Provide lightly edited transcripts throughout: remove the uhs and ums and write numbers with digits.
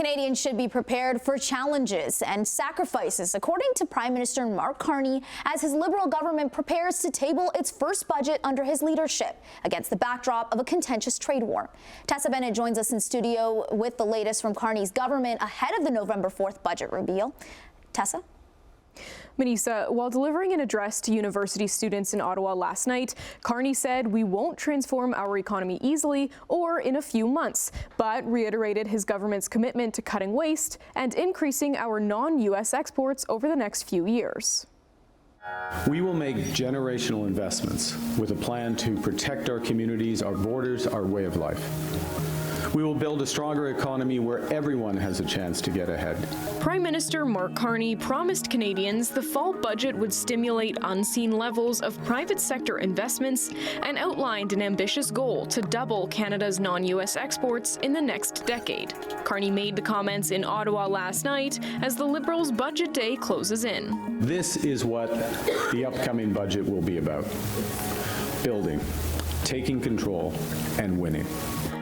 Canadians should be prepared for challenges and sacrifices, according to Prime Minister Mark Carney, as his Liberal government prepares to table its first budget under his leadership against the backdrop of a contentious trade war. Tessa Bennett joins us in studio with the latest from Carney's government ahead of the November 4th budget reveal. Tessa? Manisa, while delivering an address to university students in Ottawa last night, Carney said we won't transform our economy easily or in a few months, but reiterated his government's commitment to cutting waste and increasing our non-U.S. exports over the next few years. We will make generational investments with a plan to protect our communities, our borders, our way of life. We will build a stronger economy where everyone has a chance to get ahead. Prime Minister Mark Carney promised Canadians the fall budget would stimulate unseen levels of private sector investments and outlined an ambitious goal to double Canada's non-U.S. exports in the next decade. Carney made the comments in Ottawa last night as the Liberals' budget day closes in. This is what the upcoming budget will be about: building, taking control, and winning.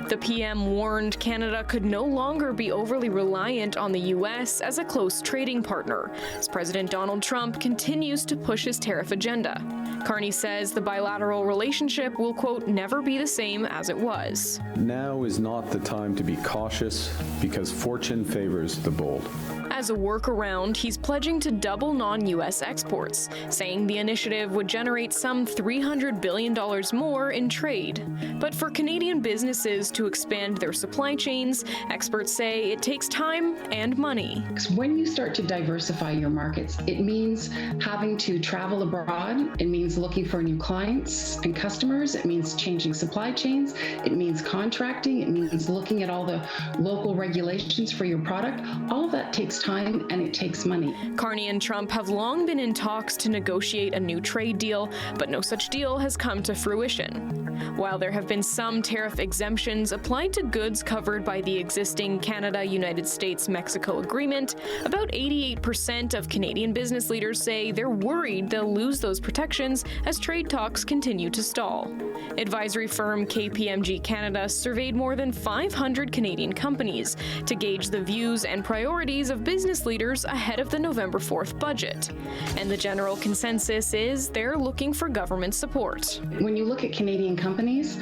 The PM warned Canada could no longer be overly reliant on the U.S. as a close trading partner, as President Donald Trump continues to push his tariff agenda. Carney says the bilateral relationship will, quote, never be the same as it was. Now is not the time to be cautious because fortune favors the bold. As a workaround, he's pledging to double non-U.S. exports, saying the initiative would generate some $300 billion more in trade. But for Canadian businesses to expand their supply chains, experts say it takes time and money. When you start to diversify your markets, it means having to travel abroad. It means looking for new clients and customers. It means changing supply chains. It means contracting. It means looking at all the local regulations for your product. All of that takes time and it takes money. Carney and Trump have long been in talks to negotiate a new trade deal, but no such deal has come to fruition. While there have been some tariff exemptions applied to goods covered by the existing Canada-United States-Mexico agreement, about 88% of Canadian business leaders say they're worried they'll lose those protections as trade talks continue to stall. Advisory firm KPMG Canada surveyed more than 500 Canadian companies to gauge the views and priorities of business leaders ahead of the November 4th budget. And the general consensus is they're looking for government support. When you look at Canadian companies,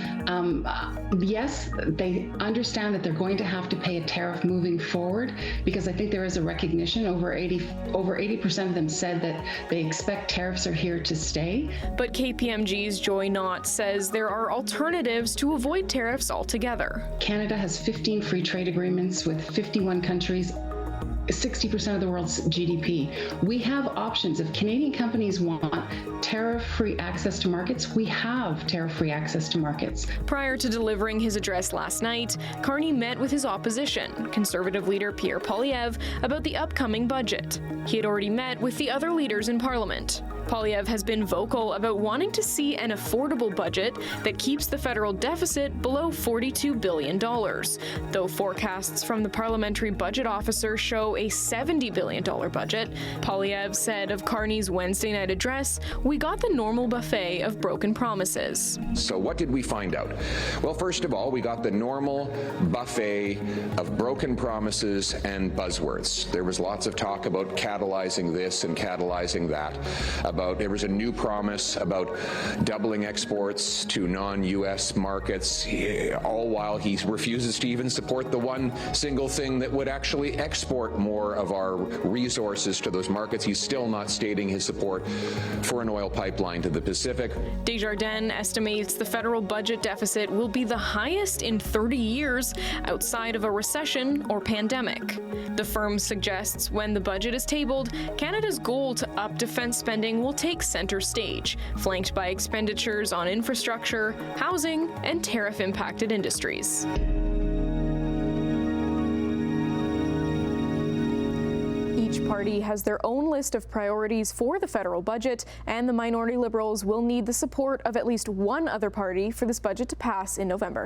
yes, they understand that they're going to have to pay a tariff moving forward, because I think there is a recognition. Over 80% of them said that they expect tariffs are here to stay. But KPMG's Joy Knott says there are alternatives to avoid tariffs altogether. Canada has 15 free trade agreements with 51 countries. 60% of the world's GDP. We have options. If Canadian companies want tariff-free access to markets, we have tariff-free access to markets. Prior to delivering his address last night, Carney met with his opposition, Conservative leader Pierre Poilievre, about the upcoming budget. He had already met with the other leaders in Parliament. Poilievre has been vocal about wanting to see an affordable budget that keeps the federal deficit below $42 billion, though forecasts from the parliamentary budget officer show a $70 billion budget. Poilievre said of Carney's Wednesday night address, "We got the normal buffet of broken promises." So what did we find out? Well, first of all, we got the normal buffet of broken promises and buzzwords. There was lots of talk about catalyzing this and catalyzing that. There was a new promise about doubling exports to non-U.S. markets, all while he refuses to even support the one single thing that would actually export more of our resources to those markets. He's still not stating his support for an oil pipeline to the Pacific. Desjardins estimates the federal budget deficit will be the highest in 30 years outside of a recession or pandemic. The firm suggests when the budget is tabled, Canada's goal to up defense spending will take center stage, flanked by expenditures on infrastructure, housing, and tariff-impacted industries. Each party has their own list of priorities for the federal budget, and the minority Liberals will need the support of at least one other party for this budget to pass in November.